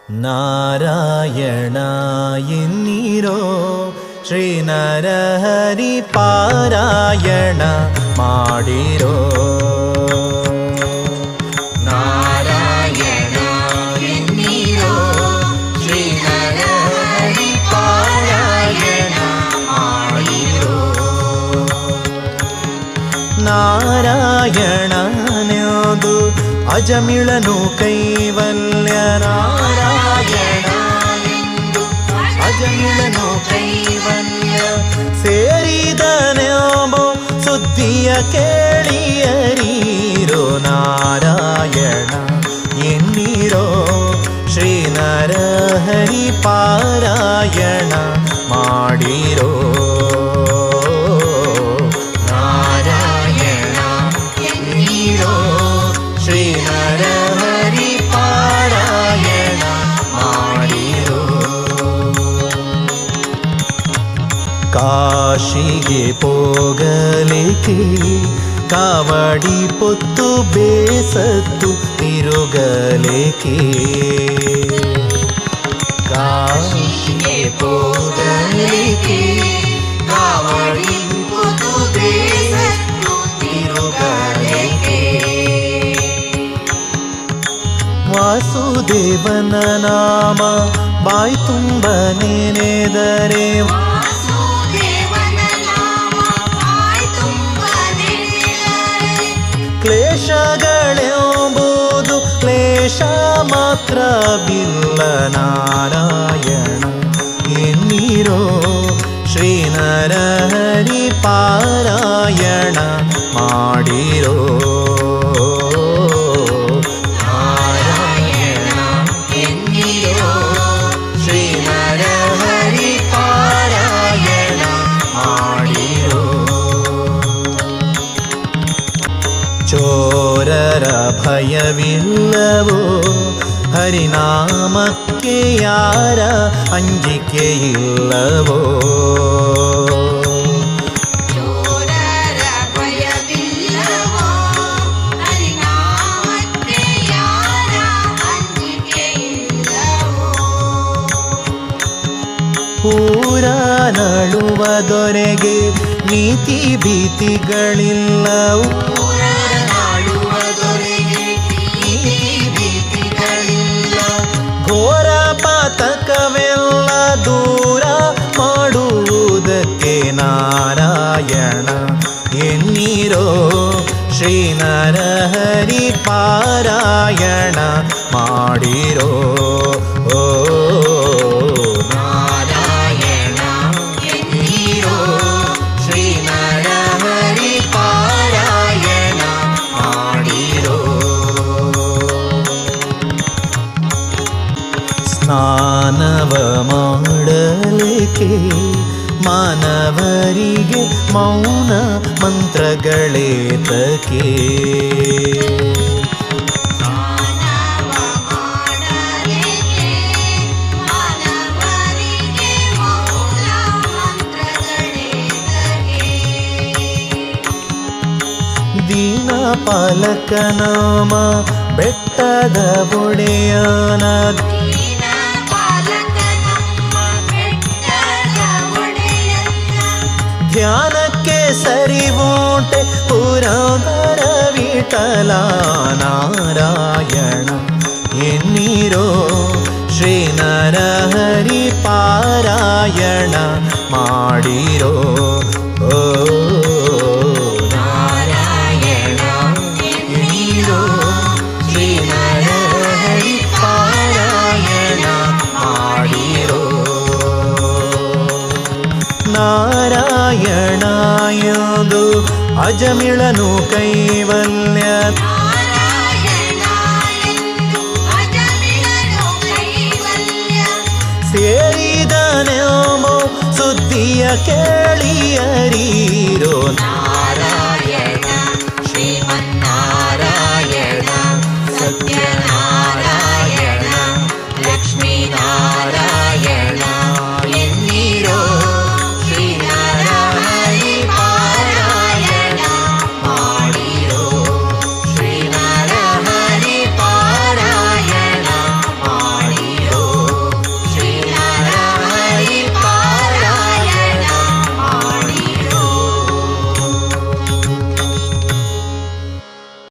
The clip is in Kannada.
ನಾರಾಯಣ ಎನ್ನಿರೋ ಶ್ರೀ ನರಹರಿ ಪಾರಾಯಣ ಮಾಡಿರೋ. ನಾರಾಯಣ ಎನ್ನಿರೋ ಶ್ರೀ ನರಹರಿ ಪಾರಾಯಣ ಮಾಡಿರೋ. ನಾರಾಯಣನೆಂದು ಅಜಮಿಳನು ಕೈವಲ್ಯ. ನಾರಾಯಣ ಅಜಮಿಳನು ಕೈವಲ್ಯ ಸೇರಿದನೆಂಬೋ ಸುದ್ದಿಯ ಕೇಳಿಯರೀರೋ. ನಾರಾಯಣ ಎನ್ನಿರೋ ಶ್ರೀ ನರಹರಿ ಪಾರಾಯಣ ಮಾಡಿರೋ. ನಾರಾಯಣ ಎನ್ನಿರೋ ಶ್ರೀ ನರಹರಿ ಪಾರಾಯಣ ಮಾಡಿರೋ. ಕಾಶಿಗೆ ಹೋಗಲಿಕ್ಕೆ ಕಾವಡಿ ಪೊತ್ತು ಬೇಸತ್ತು ತಿರುಗಲಿಕ್ಕೆ. ಕಾಶಿಗೆ ಹೋಗಲಿಕ್ಕೆ ಕಾವಡಿ ಪೊತ್ತು ಬೇಸತ್ತು ತಿರುಗಲಿಕ್ಕೆ. ವಾಸುದೇವನ ನಾಮ ಬಾಯಿ ತುಂಬ ನೆನೆದರೆ. ವಾಸುದೇವನ ನಾಮ ಬಾಯಿ ತುಂಬ ನೆನೆದರೆ. ಕ್ಲೇಶಗಳೆಂಬುದು ಕ್ಲೇಶ ಮಾತ್ರವಿಲ್ಲ. ನಾರಾಯಣ ಎನ್ನಿರೋ ಶ್ರೀ ನರಹರಿ ಪಾರಾಯಣ ಮಾಡಿರೋ. ನಾರಾಯಣ ಎನ್ನಿರೋ ಶ್ರೀ ನರಹರಿ ಪಾರಾಯಣ ಮಾಡಿರೋ. ಚೋರರ ಭಯವಿಲ್ಲವೋ ಹರಿನಾಮಕ್ಕೆ ಯಾರ ಅಂಜಿಕೆ ಇಲ್ಲವೋ. ಚೋರರ ಭಯವಿಲ್ಲವೋ ಹರಿನಾಮಕ್ಕೆ ಯಾರ ಅಂಜಿಕೆ ಇಲ್ಲವೋ. ಊರ ನಳುವ ದೊರೆಗೆ ನೀತಿ ಭೀತಿಗಳಿಲ್ಲವು. ನಾಡುವ ದೊರೆಗೆ ನೀತಿ ಭೀತಿಗಳಿಲ್ಲ. ಘೋರ ಪಾತಕವೆಲ್ಲ ದೂರ ಮಾಡುವುದಕ್ಕೆ ನಾರಾಯಣ ಎನ್ನಿರೋ ಶ್ರೀ ನರಹರಿ ಪಾರಾಯಣ ಮಾಡಿರೋ. ನಾರಾಯಣ ಎನ್ನಿರೋ ಶ್ರೀ ನರಹರಿ ಪಾರಾಯಣ ಮಾಡಿರೋ. ಸ್ನಾನವ ಮಾಡಲಿಕ್ಕೆ ಮಾನವರಿಗೆ ಮೌನ ಮಂತ್ರಗಳೇತಕ್ಕೆ. ಮಾನವ ಮಾಡಲಿಕ್ಕೆ ಮಾನವರಿಗೆ ಮೌನ ಮಂತ್ರಗಳೇತಕ್ಕೆ. ದೀನ ಪಾಲಕ ನಾಮ ಬೆಟ್ಟದ ಒಡೆಯನ. ದೀನ ಪಾಲಕ ನಮ್ಮ ಬೆಟ್ಟದ ಒಡೆಯನ್ನ. ಧ್ಯಾನಕ್ಕೆ ಸರಿವುಂಟೆ ಪುರಂದರ ವಿಠಲ. ನಾರಾಯಣ ಎನ್ನಿರೋ ಶ್ರೀ ನರಹರಿ ಪಾರಾಯಣ ಮಾಡಿರೋ. ನಾರಾಯಣ ಎನ್ನಿರೋ ಶ್ರೀ ನರಹರಿ ಪಾರಾಯಣ ಮಾಡಿರೋ. ನಾರಾಯಣ ಎಂದು ಅಜಮಿಳನು ಕೈವಲ್ಯ. ನಾರಾಯಣ ಎಂದು ಅಜಮಿಳನು ಕೈವಲ್ಯ ಸೇರಿದನೆಂಬೋ ಸುದ್ದಿಯ ಕೇಳಿಯರೀರೋ. ನಾರಾಯಣ